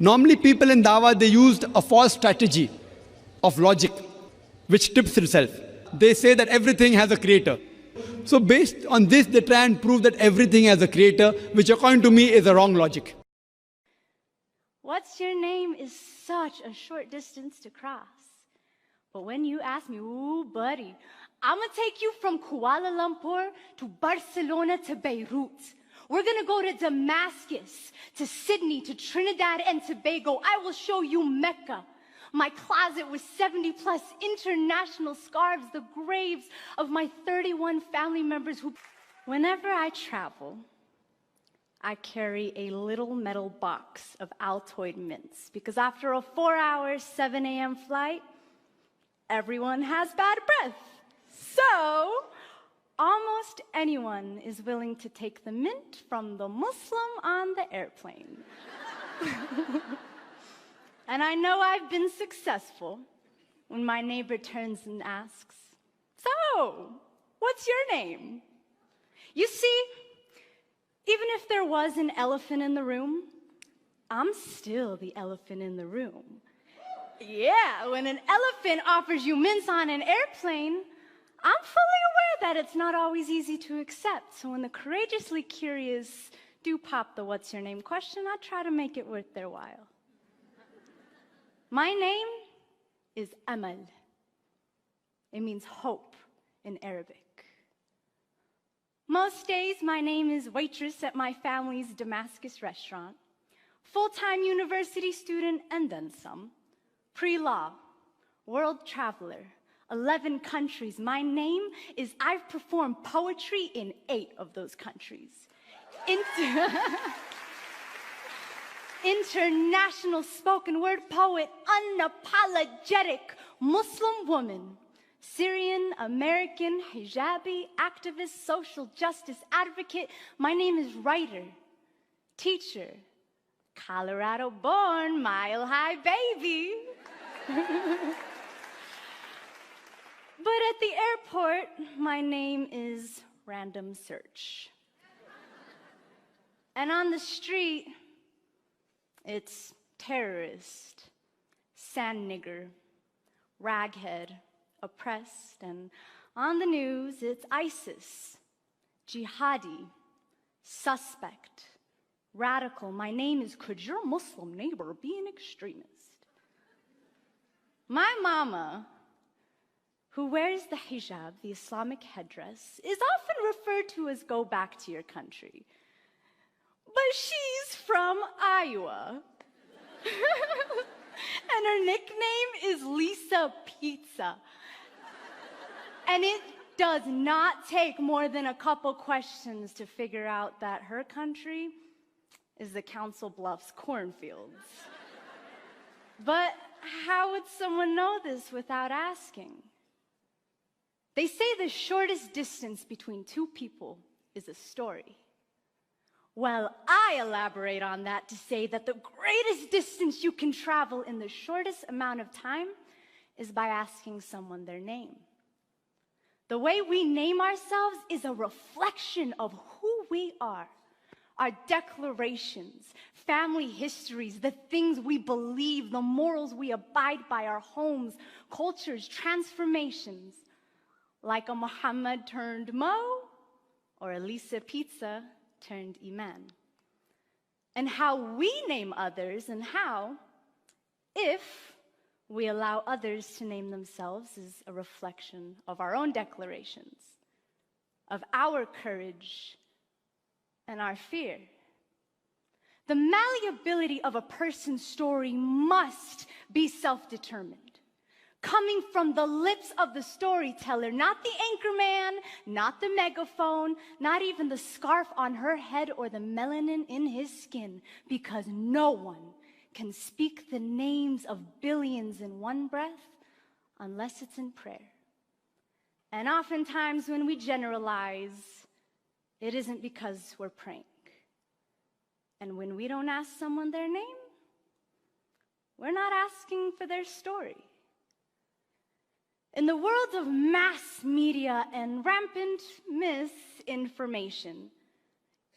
Normally, people in Dawah, they used a false strategy of logic, which tips itself. They say that everything has a creator. So based on this, they try and prove that everything has a creator, which according to me is a wrong logic. What's your name is such a short distance to cross. But when you ask me, ooh, buddy, I'm gonna take you from Kuala Lumpur to Barcelona to Beirut. We're gonna go to Damascus, to Sydney, to Trinidad and Tobago. I will show you Mecca. My closet with 70+ international scarves, the graves of my 31 family members who... Whenever I travel, I carry a little metal box of Altoid mints because after a 4-hour, 7 a.m. flight, everyone has bad breath. So, almost anyone is willing to take the mint from the Muslim on the airplane. And I know I've been successful when my neighbor turns and asks, so, what's your name? You see, even if there was an elephant in the room, I'm still the elephant in the room. Yeah, when an elephant offers you mints on an airplane, I'm fully aware that it's not always easy to accept. So when the courageously curious do pop the what's your name question, I try to make it worth their while. My name is Amal. It means hope in Arabic. Most days, my name is waitress at my family's Damascus restaurant, full-time university student and then some, pre-law, world traveler, 11 countries. My name is I've performed poetry in 8 of those countries. International spoken word poet, unapologetic Muslim woman, Syrian American hijabi activist, social justice advocate. My name is writer, teacher, Colorado born, mile high baby. But at the airport, my name is random search. And on the street, it's terrorist, sand nigger, raghead, oppressed, and on the news, it's ISIS, jihadi, suspect, radical. My name is, could your Muslim neighbor be an extremist? My mama, who wears the hijab, the Islamic headdress, is often referred to as go back to your country. But she's from Iowa. And her nickname is Lisa Pizza. And it does not take more than a couple questions to figure out that her country is the Council Bluffs cornfields. But how would someone know this without asking? They say the shortest distance between two people is a story. Well, I elaborate on that to say that the greatest distance you can travel in the shortest amount of time is by asking someone their name. The way we name ourselves is a reflection of who we are. Our declarations, family histories, the things we believe, the morals we abide by, our homes, cultures, transformations. Like a Muhammad turned Mo, or a Lisa Pizza turned Iman. And how we name others and how, if we allow others to name themselves, is a reflection of our own declarations, of our courage and our fear. The malleability of a person's story must be self-determined, coming from the lips of the storyteller, not the anchorman, not the megaphone, not even the scarf on her head or the melanin in his skin, because no one can speak the names of billions in one breath unless it's in prayer. And oftentimes when we generalize, it isn't because we're praying. And when we don't ask someone their name, we're not asking for their story. In the world of mass media and rampant misinformation,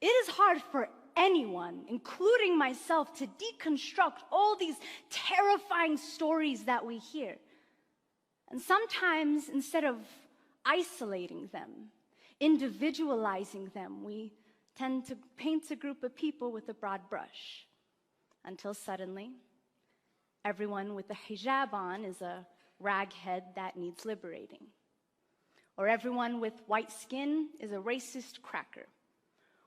it is hard for anyone, including myself, to deconstruct all these terrifying stories that we hear. And sometimes, instead of isolating them, individualizing them, we tend to paint a group of people with a broad brush, until suddenly, everyone with a hijab on is a raghead that needs liberating. Or everyone with white skin is a racist cracker.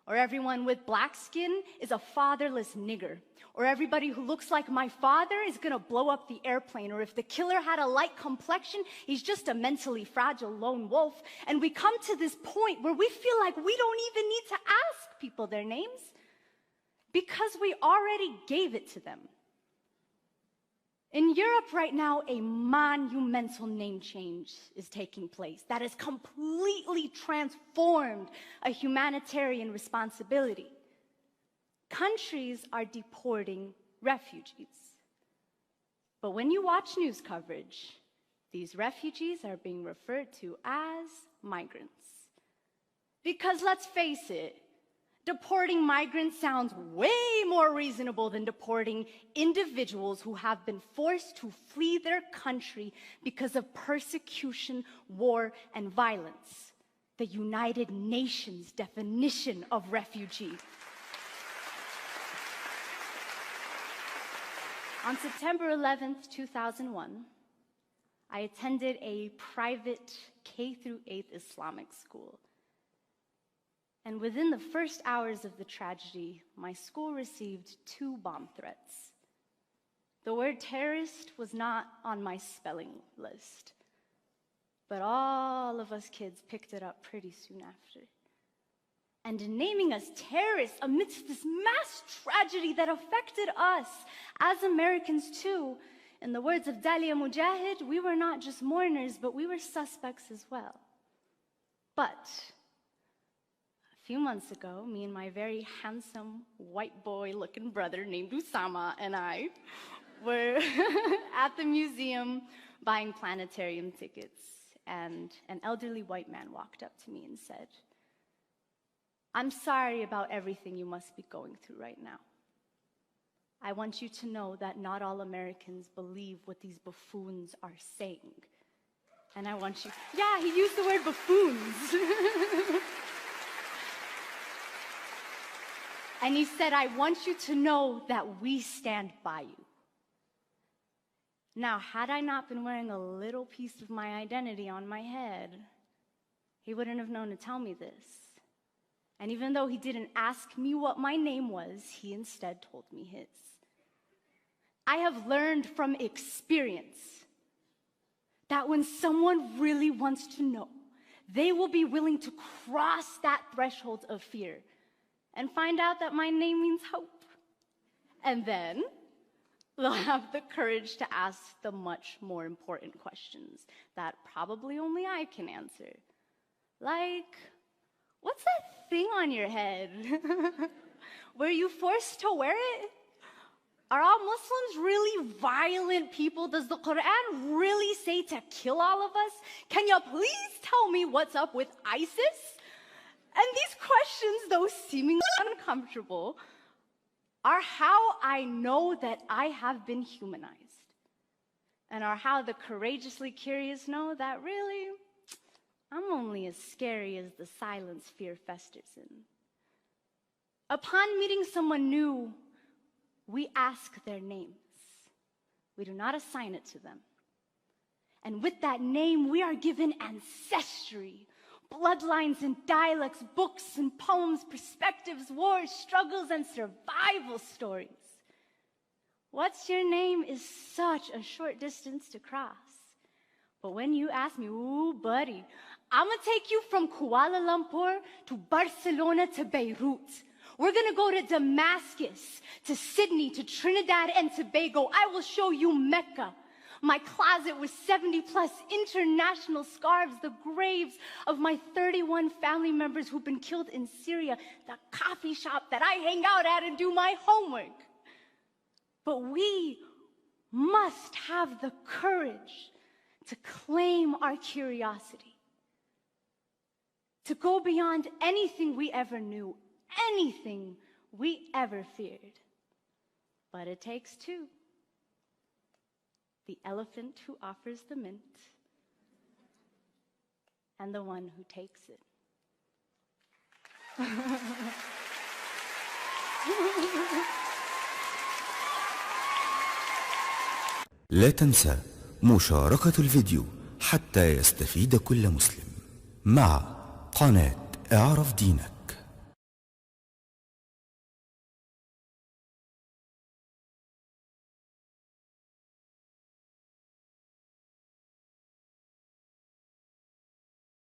Or everyone with black skin is a fatherless nigger. Or everybody who looks like my father is gonna blow up the airplane. Or if the killer had a light complexion, he's just a mentally fragile lone wolf. And we come to this point where we feel like we don't even need to ask people their names because we already gave it to them. In Europe right now, a monumental name change is taking place that has completely transformed a humanitarian responsibility. Countries are deporting refugees. But when you watch news coverage, these refugees are being referred to as migrants. Because let's face it, deporting migrants sounds way more reasonable than deporting individuals who have been forced to flee their country because of persecution, war, and violence. The United Nations definition of refugee. On September 11th, 2001, I attended a private K-8 Islamic school. And within the first hours of the tragedy, my school received 2 bomb threats. The word terrorist was not on my spelling list, but all of us kids picked it up pretty soon after. And in naming us terrorists amidst this mass tragedy that affected us as Americans too, in the words of Dalia Mujahid, we were not just mourners, but we were suspects as well. But a few months ago, me and my very handsome white boy-looking brother named Usama and I were at the museum buying planetarium tickets, and an elderly white man walked up to me and said, "I'm sorry about everything you must be going through right now. I want you to know that not all Americans believe what these buffoons are saying. And I want you..." Yeah, he used the word buffoons. And he said, "I want you to know that we stand by you." Now, had I not been wearing a little piece of my identity on my head, he wouldn't have known to tell me this. And even though he didn't ask me what my name was, he instead told me his. I have learned from experience that when someone really wants to know, they will be willing to cross that threshold of fear and find out that my name means hope. And then they'll have the courage to ask the much more important questions that probably only I can answer. Like, what's that thing on your head? Were you forced to wear it? Are all Muslims really violent people? Does the Quran really say to kill all of us? Can you please tell me what's up with ISIS? And these questions, though seemingly uncomfortable, are how I know that I have been humanized, and are how the courageously curious know that really, I'm only as scary as the silence fear festers in. Upon meeting someone new, we ask their names. We do not assign it to them. And with that name, we are given ancestry, bloodlines and dialects, books and poems, perspectives, wars, struggles, and survival stories. What's your name is such a short distance to cross. But when you ask me, ooh, buddy, I'm gonna take you from Kuala Lumpur to Barcelona to Beirut. We're gonna go to Damascus, to Sydney, to Trinidad and Tobago. I will show you Mecca. My closet with 70+ international scarves, the graves of my 31 family members who've been killed in Syria, the coffee shop that I hang out at and do my homework. But we must have the courage to claim our curiosity, to go beyond anything we ever knew, anything we ever feared. But it takes two. The elephant who offers the mint and the one who takes it. لا تنسى مشاركة الفيديو حتى يستفيد كل مسلم مع قناة اعرف دينك.